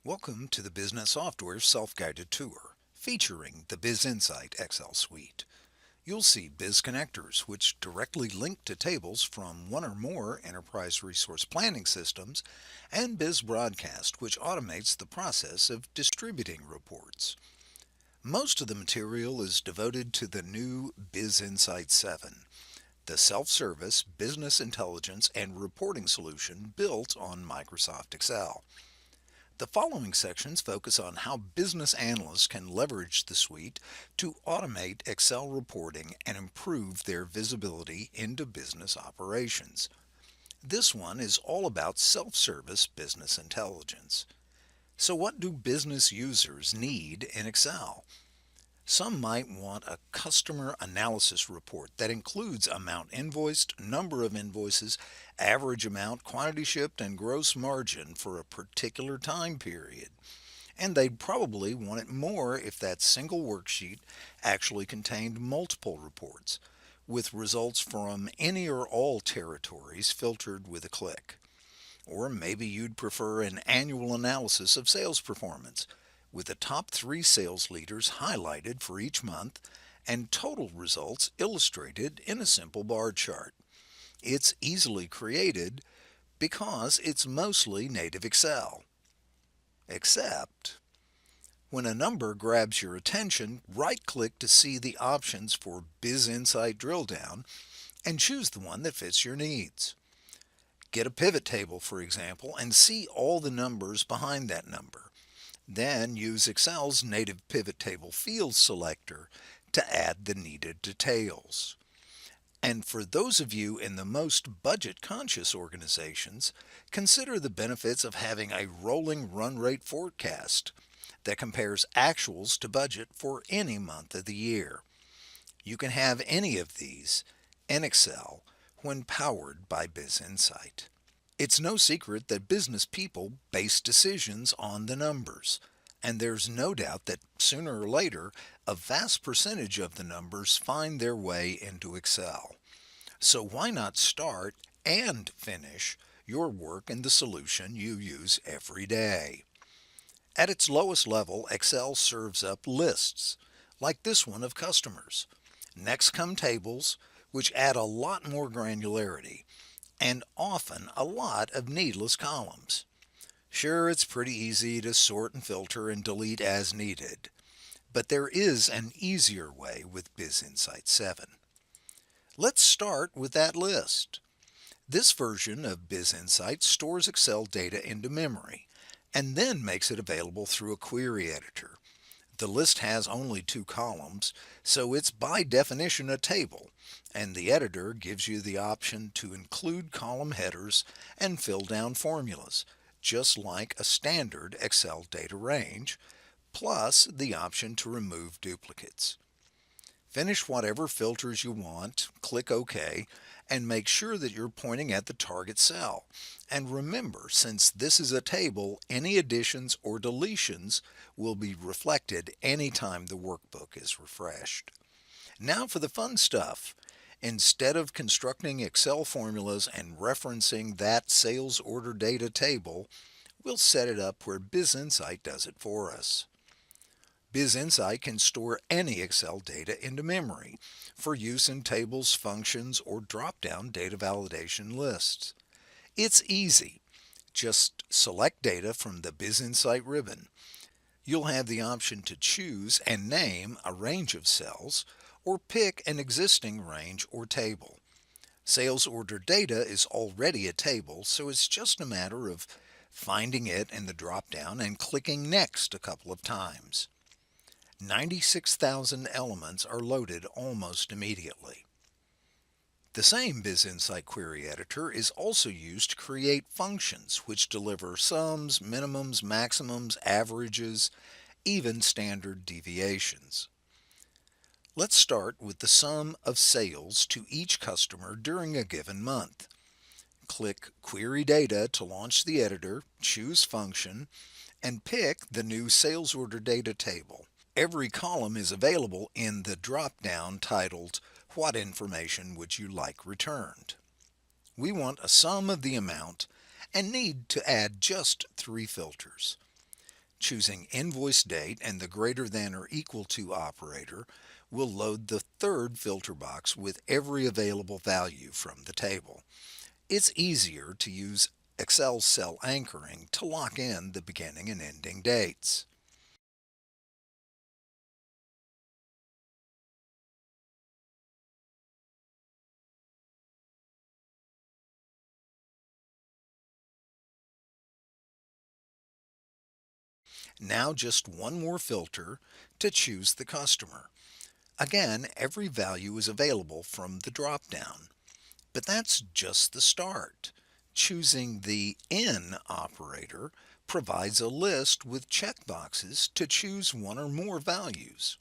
Welcome to the Business Software Self-Guided Tour, featuring the Biz Insight Excel suite. You'll see Biz Connectors, which directly link to tables from one or more enterprise resource planning systems, and Biz Broadcast, which automates the process of distributing reports. Most of the material is devoted to the new Biz Insight 7, the self-service business intelligence and reporting solution built on Microsoft Excel. The following sections focus on how business analysts can leverage the suite to automate Excel reporting and improve their visibility into business operations. This one is all about self-service business intelligence. So what do business users need in Excel? Some might want a customer analysis report that includes amount invoiced, number of invoices, average amount, quantity shipped, and gross margin for a particular time period. And they'd probably want it more if that single worksheet actually contained multiple reports, with results from any or all territories filtered with a click. Or maybe you'd prefer an annual analysis of sales performance, with the top 3 sales leaders highlighted for each month and total results illustrated in a simple bar chart. It's easily created because it's mostly native Excel. Except, when a number grabs your attention, right-click to see the options for Biz Insight drill down and choose the one that fits your needs. Get a pivot table, for example, and see all the numbers behind that number. Then use Excel's native pivot table field selector to add the needed details. And for those of you in the most budget-conscious organizations, consider the benefits of having a rolling run rate forecast that compares actuals to budget for any month of the year. You can have any of these in Excel when powered by Biz Insight. It's no secret that business people base decisions on the numbers, and there's no doubt that sooner or later a vast percentage of the numbers find their way into Excel. So why not start and finish your work in the solution you use every day? At its lowest level, Excel serves up lists, like this one of customers. Next come tables, which add a lot more granularity, and often a lot of needless columns. Sure, it's pretty easy to sort and filter and delete as needed, but there is an easier way with Biz Insight 7. Let's start with that list. This version of Biz Insight stores Excel data into memory and then makes it available through a query editor. The list has only 2 columns, so it's by definition a table, and the editor gives you the option to include column headers and fill down formulas, just like a standard Excel data range, plus the option to remove duplicates. Finish whatever filters you want, click OK, and make sure that you're pointing at the target cell. And remember, since this is a table, any additions or deletions will be reflected anytime the workbook is refreshed. Now for the fun stuff. Instead of constructing Excel formulas and referencing that sales order data table, we'll set it up where Biz Insight does it for us. Biz Insight can store any Excel data into memory for use in tables, functions, or drop-down data validation lists. It's easy. Just select data from the Biz Insight ribbon. You'll have the option to choose and name a range of cells or pick an existing range or table. Sales order data is already a table, so it's just a matter of finding it in the drop-down and clicking Next a couple of times. 96,000 elements are loaded almost immediately. The same Biz Insight query editor is also used to create functions which deliver sums, minimums, maximums, averages, even standard deviations. Let's start with the sum of sales to each customer during a given month. Click Query Data to launch the editor, choose Function, and pick the new Sales Order Data table. Every column is available in the drop-down titled What Information Would You Like Returned? We want a sum of the amount and need to add just 3 filters. Choosing invoice date and the greater than or equal to operator will load the third filter box with every available value from the table. It's easier to use Excel cell anchoring to lock in the beginning and ending dates. Now just one more filter to choose the customer. Again, every value is available from the drop-down. But that's just the start. Choosing the in operator provides a list with checkboxes to choose one or more values.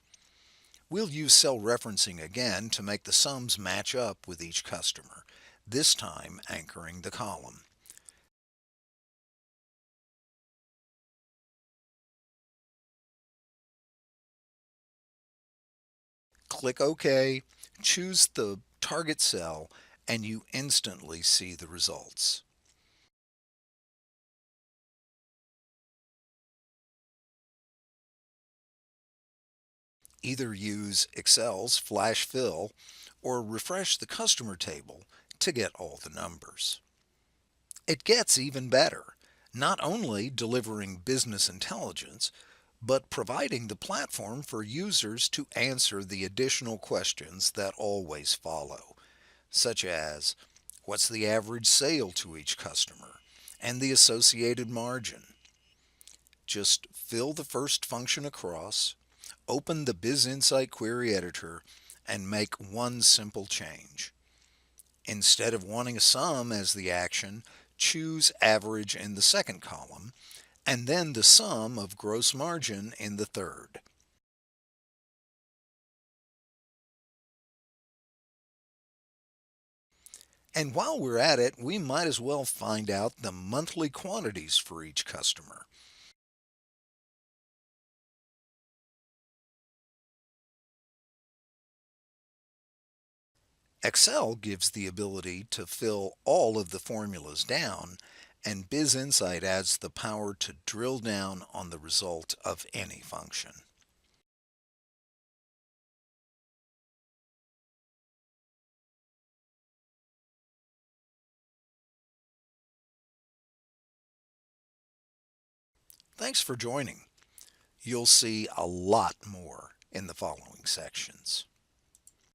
We'll use cell referencing again to make the sums match up with each customer, this time anchoring the column. Click OK, choose the target cell, and you instantly see the results. Either use Excel's Flash Fill or refresh the customer table to get all the numbers. It gets even better, not only delivering business intelligence, but providing the platform for users to answer the additional questions that always follow, such as what's the average sale to each customer and the associated margin. Just fill the first function across, open the BizInsight query editor, and make one simple change. Instead of wanting a sum as the action, choose average in the second column, and then the sum of gross margin in the third. And while we're at it, we might as well find out the monthly quantities for each customer. Excel gives the ability to fill all of the formulas down, and BizInsight adds the power to drill down on the result of any function. Thanks for joining. You'll see a lot more in the following sections.